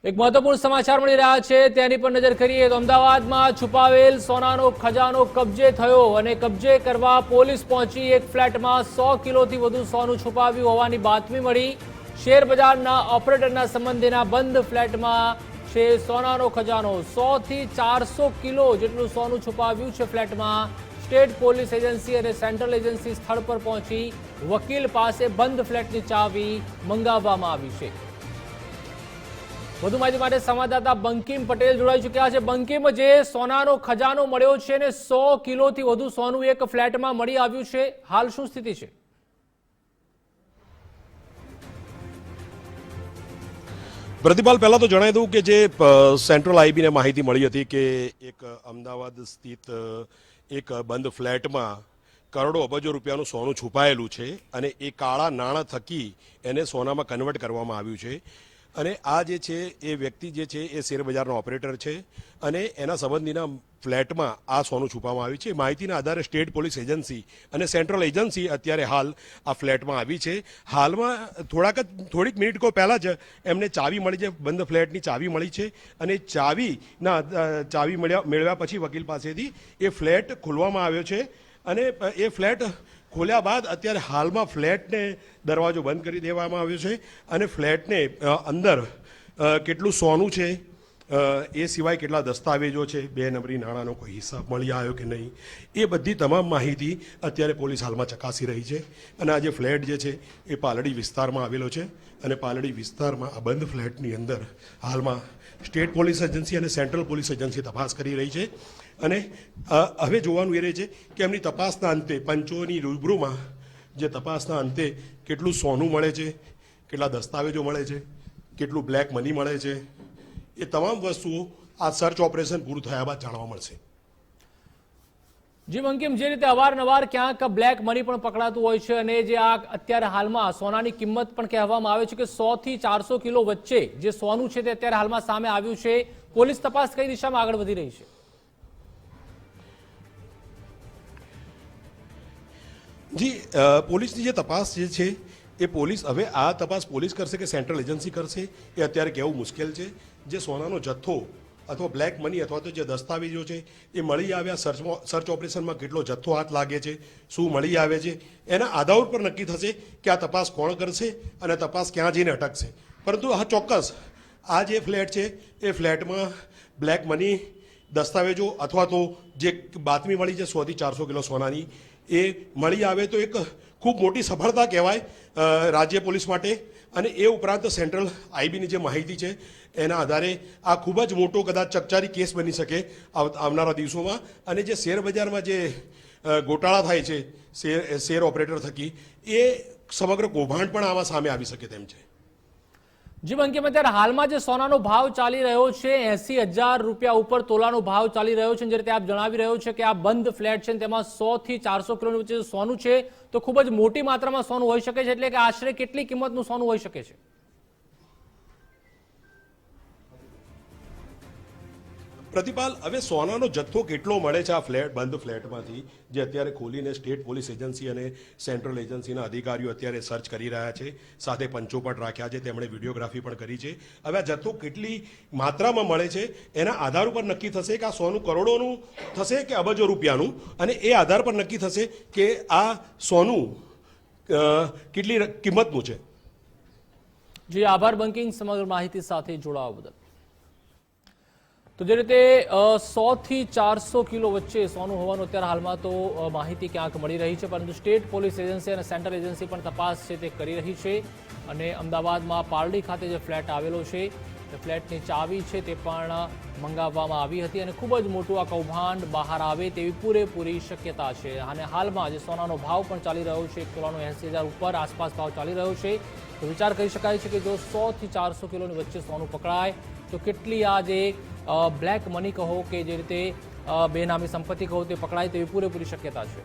એક મહત્વપૂર્ણ સમાચાર મળી રહ્યા છે તેની પર નજર કરીએ તો અમદાવાદમાં છુપાવેલ સોનાનો ખજાનો કબજે થયો અને કબજે કરવા પોલીસ પહોંચી એક ફ્લેટમાં 100 કિલોથી વધુ સોનું છુપાવ્યું હોવાની બાતમી મળી। શેર બજારના ઓપરેટરના સંબંધીના બંધ ફ્લેટમાં છે સોનાનો ખજાનો। 100 થી 400 કિલો જેટલું સોનું છુપાવ્યું છે ફ્લેટમાં। સ્ટેટ પોલીસ એજન્સી અને સેન્ટ્રલ એજન્સી સ્થળ પર પહોંચી વકીલ પાસે બંધ ફ્લેટની ચાવી મંગાવવામાં આવી છે। વધુ માહિતી માટે સંવાદદાતા બંકિમ પટેલ જોડાઈ ચૂક્યા છે। બંકિમ, જે સોનાનો ખજાનો મળ્યો છે અને 100 કિલોથી વધુ સોનું એક ફ્લેટમાં મળી આવ્યું છે, હાલ શું સ્થિતિ છે? પ્રતિપાલ, પહેલા તો જણાવી દઉં કે જે સેન્ટ્રલ આઈબીને માહિતી મળી હતી કે એક અમદાવાદ સ્થિત એક બંધ ફ્લેટમાં કરોડો અબજો રૂપિયાનું સોનું છુપાયેલું છે અને એ કાળા નાણાં થકી એને સોનામાં કન્વર્ટ કરવામાં આવ્યું છે। અને આ જે છે એ વ્યક્તિ જે છે એ શેરબજારનો ઓપરેટર છે અને એના સંબંધીના ફ્લેટમાં આ સોનું છુપાવવામાં આવ્યું છે। માહિતીના આધારે સ્ટેટ પોલીસ એજન્સી અને સેન્ટ્રલ એજન્સી અત્યારે હાલ આ ફ્લેટમાં આવી છે। હાલમાં થોડીક મિનિટકો પહેલાં જ એમને ચાવી મળી છે, બંધ ફ્લેટની ચાવી મળી છે અને ચાવી મેળવ્યા પછી વકીલ પાસેથી એ ફ્લેટ ખોલવામાં આવ્યો છે અને એ ફ્લેટ ખોલ્યા બાદ અત્યારે હાલમાં ફ્લેટને દરવાજો બંધ કરી દેવામાં આવ્યો છે અને ફ્લેટને અંદર કેટલું સોનું છે એ સિવાય કેટલા દસ્તાવેજો છે, 2 નંબરી નાણાંનો કોઈ હિસાબ મળી આવ્યો કે નહીં, એ બધી તમામ માહિતી અત્યારે પોલીસ હાલમાં ચકાસી રહી છે। અને આ જે ફ્લેટ જે છે એ પાલડી વિસ્તારમાં આવેલો છે અને પાલડી વિસ્તારમાં આ બંધ ફ્લેટની અંદર હાલમાં સ્ટેટ પોલીસ એજન્સી અને સેન્ટ્રલ પોલીસ એજન્સી તપાસ કરી રહી છે અને હવે જોવાનું એ રહે છે કે એમની તપાસના અંતે પંચોની રૂબરૂમાં જે તપાસના અંતે કેટલું સોનું મળે છે, કેટલા દસ્તાવેજો મળે છે, કેટલું બ્લેક મની મળે છે, એ તમામ વસ્તુઓ આ સર્ચ ઓપરેશન પૂરું થયા બાદ જાણવા મળશે। જી બંકિમ, જે રીતે અવારનવાર ક્યાંક બ્લેક મની પણ પકડાતું હોય છે અને જે આ અત્યારે હાલમાં સોનાની કિંમત પણ કહેવામાં આવે છે કે 100 થી 400 કિલો વચ્ચે જે સોનું છે તે અત્યારે હાલમાં સામે આવ્યું છે, પોલીસ તપાસ કઈ દિશામાં આગળ વધી રહી છે? જી, પોલીસની જે તપાસ જે છે એ પોલીસ હવે આ તપાસ પોલીસ કરશે કે સેન્ટ્રલ એજન્સી કરશે એ અત્યારે કહેવું મુશ્કેલ છે। જે સોનાનો જથ્થો અથવા બ્લેક મની અથવા તો જે દસ્તાવેજો છે એ મળી આવ્યા સર્ચ ઓપરેશનમાં કેટલો જથ્થો હાથ લાગે છે, શું મળી આવે છે, એના આધાર પર નક્કી થશે કે આ તપાસ કોણ કરશે અને તપાસ ક્યાં જઈને અટકશે। પરંતુ હા, ચોક્કસ આ જે ફ્લેટ છે એ ફ્લેટમાં બ્લેક મની, દસ્તાવેજો અથવા તો જે બાતમી મળી છે 100 થી 400 કિલો સોનાની, એ મળી આવે તો એક ખૂબ મોટી સફળતા કહેવાય રાજ્ય પોલીસ માટે। અને એ ઉપરાંત સેન્ટ્રલ આઈબીની જે માહિતી છે એના આધારે આ ખૂબ જ મોટો કદાચ ચકચારી કેસ બની શકે આવનારા દિવસોમાં। અને જે શેર બજારમાં જે ગોટાળા થાય છે શેર ઓપરેટર થકી, એ સમગ્ર કૌભાંડ પણ આમાં સામે આવી શકે તેમ છે। જી બંકિમ, અત્યારે હાલમાં જે સોનાનો ભાવ ચાલી રહ્યો છે 80,000 રૂપિયા ઉપર તોલાનો ભાવ ચાલી રહ્યો છે, જે રીતે આપ જણાવી રહ્યો છે કે આ બંધ ફ્લેટ છે તેમાં 100 થી 400 કિલોની વચ્ચે સોનું છે તો ખૂબ જ મોટી માત્રામાં સોનું હોઈ શકે છે, એટલે કે આશરે કેટલી કિંમતનું સોનું હોઈ શકે છે? પ્રતિપાલ, હવે સોનાનો જથ્થો કેટલો મળે છે આ બંધ ફ્લેટમાંથી, જે અત્યારે ખોલીને સ્ટેટ પોલીસ એજન્સી અને સેન્ટ્રલ એજન્સીના અધિકારીઓ અત્યારે સર્ચ કરી રહ્યા છે, સાથે પંચો પણ રાખ્યા છે, તેમણે વિડીયોગ્રાફી પણ કરી છે। હવે આ જથ્થો કેટલી માત્રામાં મળે છે એના આધાર ઉપર નક્કી થશે કે આ સોનું કરોડોનું થશે કે અબજો રૂપિયાનું, અને એ આધાર પર નક્કી થશે કે આ સોનું કેટલી કિંમતનું છે। જી આભાર બંકિમ, સમગ્ર માહિતી સાથે જોડાવા બદલ। તો જે રીતે 100 થી 400 કિલો વચ્ચે સોનું હોવાનું અત્યારે હાલમાં તો માહિતી ક્યાંક મળી રહી છે, પરંતુ સ્ટેટ પોલીસ એજન્સી અને સેન્ટ્રલ એજન્સી પણ તપાસ છે તે કરી રહી છે અને અમદાવાદમાં પારડી ખાતે જે ફ્લેટ આવેલો છે તે ફ્લેટની ચાવી છે તે પણ મંગાવવામાં આવી હતી અને ખૂબ જ મોટું આ કૌભાંડ બહાર આવે તેવી પૂરેપૂરી શક્યતા છે। અને હાલમાં જે સોનાનો ભાવ પણ ચાલી રહ્યો છે, એક તોલાનો 80,000 ઉપર આસપાસ ભાવ ચાલી રહ્યો છે, તો વિચાર કરી શકાય છે કે જો 100 થી 400 કિલોની વચ્ચે સોનું પકડાય તો કેટલી આ જે બ્લેક મની કહો કે જે રીતે બેનામી સંપત્તિ કહો તે પકડાય તેવી પૂરેપૂરી શક્યતા છે।